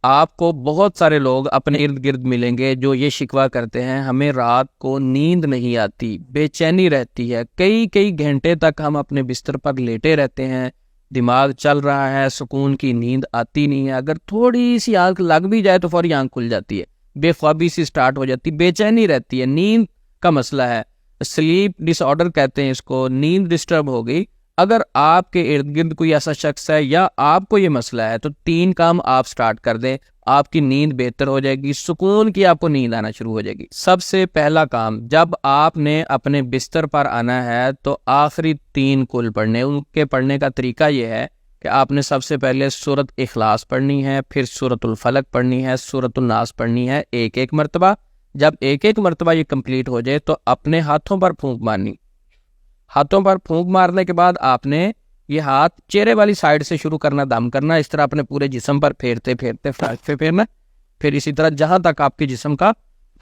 आपको बहुत सारे लोग अपने इर्द गिर्द मिलेंगे जो ये शिकवा करते हैं हमें रात को नींद नहीं आती, बेचैनी रहती है, कई कई घंटे तक हम अपने बिस्तर पर लेटे रहते हैं, दिमाग चल रहा है, सुकून की नींद आती नहीं है, अगर थोड़ी सी आंख लग भी जाए तो फौरी आंख खुल जाती है, बेख्वाबी सी स्टार्ट हो जाती, बेचैनी रहती है, नींद का मसला है, स्लीप डिसऑर्डर कहते हैं इसको, नींद डिस्टर्ब हो गई। अगर आपके इर्द गिर्द कोई ऐसा शख्स है या आपको ये मसला है तो 3 काम आप स्टार्ट कर दें, आपकी नींद बेहतर हो जाएगी, सुकून की आपको नींद आना शुरू हो जाएगी। सबसे पहला काम, जब आपने अपने बिस्तर पर आना है तो आखिरी 3 कुल पढ़ने। उनके पढ़ने का तरीका ये है कि आपने सबसे पहले सूरत इखलास पढ़नी है, फिर सूरतुल फलक पढ़नी है, सूरतुल नास पढ़नी है एक एक मरतबा। जब एक एक मरतबा ये कंप्लीट हो जाए तो अपने हाथों पर फूंक मारनी। हाथों पर फूंक मारने के बाद आपने ये हाथ चेहरे वाली साइड से शुरू करना, दम करना, इस तरह अपने पूरे जिस्म पर फेरते फेरते फेरना, फिर इसी तरह जहां तक आपके जिस्म का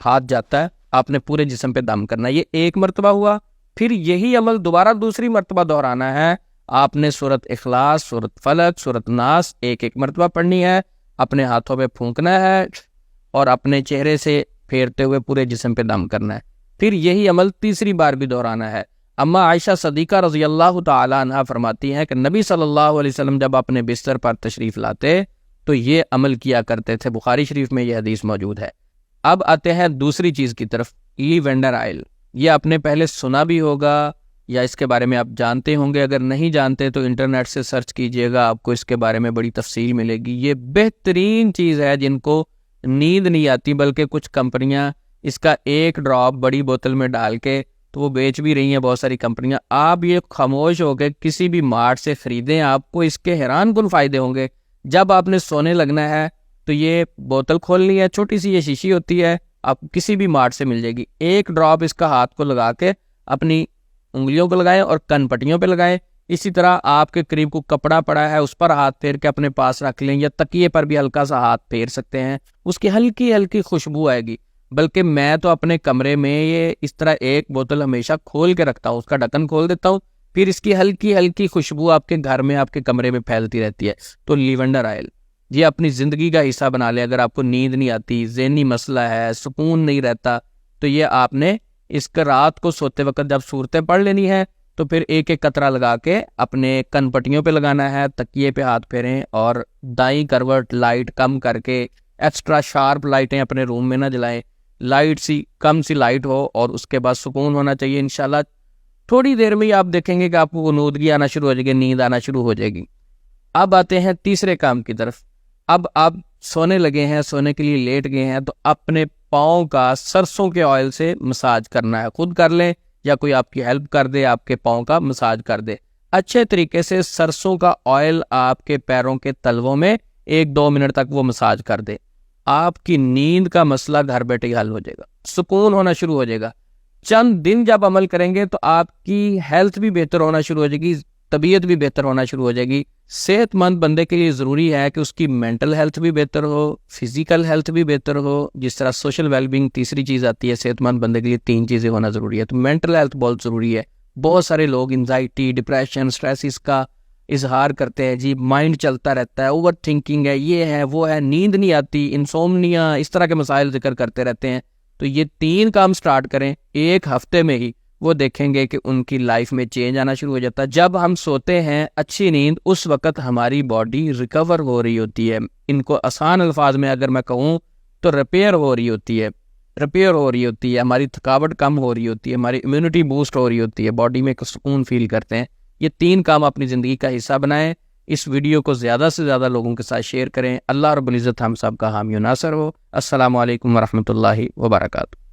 हाथ जाता है आपने पूरे जिस्म पे दम करना। ये एक मरतबा हुआ। फिर यही अमल दोबारा दूसरी मरतबा दोहराना है। आपने सूरत इखलास, सूरत फलक, सूरत नास एक एक मरतबा पढ़नी है, अपने हाथों पे फूंकना है और अपने चेहरे से फेरते हुए पूरे जिस्म पे दम करना है। फिर यही अमल तीसरी बार भी दोहराना है। अम्मा आयशा सदीका रज़ी अल्लाह ताला अन्हा फरमाती हैं कि नबी सल्लल्लाहु अलैहि वसल्लम जब अपने बिस्तर पर तशरीफ़ लाते तो ये अमल किया करते थे। बुखारी शरीफ में यह हदीस मौजूद है। अब आते हैं दूसरी चीज़ की तरफ, लीवेंडर ऑयल। ये आपने पहले सुना भी होगा या इसके बारे में आप जानते होंगे, अगर नहीं जानते तो इंटरनेट से सर्च कीजिएगा, आपको इसके बारे में बड़ी तफसील मिलेगी। ये बेहतरीन चीज़ है जिनको नींद नहीं आती, बल्कि कुछ कंपनियां इसका एक ड्रॉप बड़ी बोतल में डाल के तो वो बेच भी रही हैं, बहुत सारी कंपनियां। आप ये खामोश होकर किसी भी मार्ट से ख़रीदें, आपको इसके हैरान कुन फ़ायदे होंगे। जब आपने सोने लगना है तो ये बोतल खोलनी है, छोटी सी ये शीशी होती है, आप किसी भी मार्ट से मिल जाएगी। एक ड्रॉप इसका हाथ को लगा के अपनी उंगलियों को लगाएं और कनपट्टियों पे लगाएं। इसी तरह आपके करीब को कपड़ा पड़ा है उस पर हाथ फेर के अपने पास रख लें, या तकिए पर भी हल्का सा हाथ फेर सकते हैं, उसकी हल्की हल्की खुशबू आएगी। बल्कि मैं तो अपने कमरे में ये इस तरह एक बोतल हमेशा खोल के रखता हूँ, उसका ढक्कन खोल देता हूँ, फिर इसकी हल्की हल्की खुशबू आपके घर में, आपके कमरे में फैलती रहती है। तो लीवेंडर ऑयल ये अपनी ज़िंदगी का हिस्सा बना लें। अगर आपको नींद नहीं आती, ज़हनी मसला है, सुकून नहीं रहता, तो ये आपने इसका रात को सोते वक्त जब सूरतें पढ़ लेनी है तो फिर एक एक कतरा लगा के अपने कनपट्टियों पे लगाना है, तकिए पे हाथ फेरें और दाईं करवट लाइट कम करके, एक्स्ट्रा शार्प लाइटें अपने रूम में ना जलाएं, लाइट सी कम सी लाइट हो और उसके बाद सुकून होना चाहिए। इंशाल्लाह थोड़ी देर में ही आप देखेंगे कि आपको नूदगी आना शुरू हो जाएगी, नींद आना शुरू हो जाएगी। अब आते हैं तीसरे काम की तरफ। अब आप सोने लगे हैं, सोने के लिए लेट गए हैं, तो अपने पाँव का सरसों के ऑयल से मसाज करना है। खुद कर लें या कोई आपकी हेल्प कर दे, आपके पाँव का मसाज कर दे। अच्छे तरीके से सरसों का ऑयल आपके पैरों के तलवों में 1-2 मिनट तक वो मसाज कर दे। आपकी नींद का मसला घर बैठे ही हल हो जाएगा, सुकून होना शुरू हो जाएगा। चंद दिन जब अमल करेंगे तो आपकी हेल्थ भी बेहतर होना शुरू हो जाएगी, तबीयत भी बेहतर होना शुरू हो जाएगी। सेहतमंद बंदे के लिए ज़रूरी है कि उसकी मेंटल हेल्थ भी बेहतर हो, फिजिकल हेल्थ भी बेहतर हो। जिस तरह सोशल वेलबींग तीसरी चीज़ आती है, सेहतमंद बंदे के लिए 3 चीज़ें होना ज़रूरी है। तो मेंटल हेल्थ बहुत ज़रूरी है। बहुत सारे लोग एंजाइटी, डिप्रेशन, स्ट्रेस इसका इजहार करते हैं, जी माइंड चलता रहता है, ओवर थिंकिंग है, ये है वो है, नींद नहीं आती, इंसोम्निया, इस तरह के मसाइल जिक्र करते रहते हैं। तो ये 3 काम स्टार्ट करें, 1 हफ्ते में ही वो देखेंगे कि उनकी लाइफ में चेंज आना शुरू हो जाता है। जब हम सोते हैं अच्छी नींद, उस वक्त हमारी बॉडी रिकवर हो रही होती है। इनको आसान अल्फाज में अगर मैं कहूँ तो रिपेयर हो रही होती है, हमारी थकावट कम हो रही होती है, हमारी इम्यूनिटी बूस्ट हो रही होती है, बॉडी में सुकून फील करते हैं। ये 3 काम अपनी ज़िंदगी का हिस्सा बनाएं। इस वीडियो को ज़्यादा से ज़्यादा लोगों के साथ शेयर करें। अल्लाह रब्बुल इज़्ज़त हम सब का हामी नासर हो। अस्सलामु अलैकुम वरहमतुल्लाहि वबरकातुहू।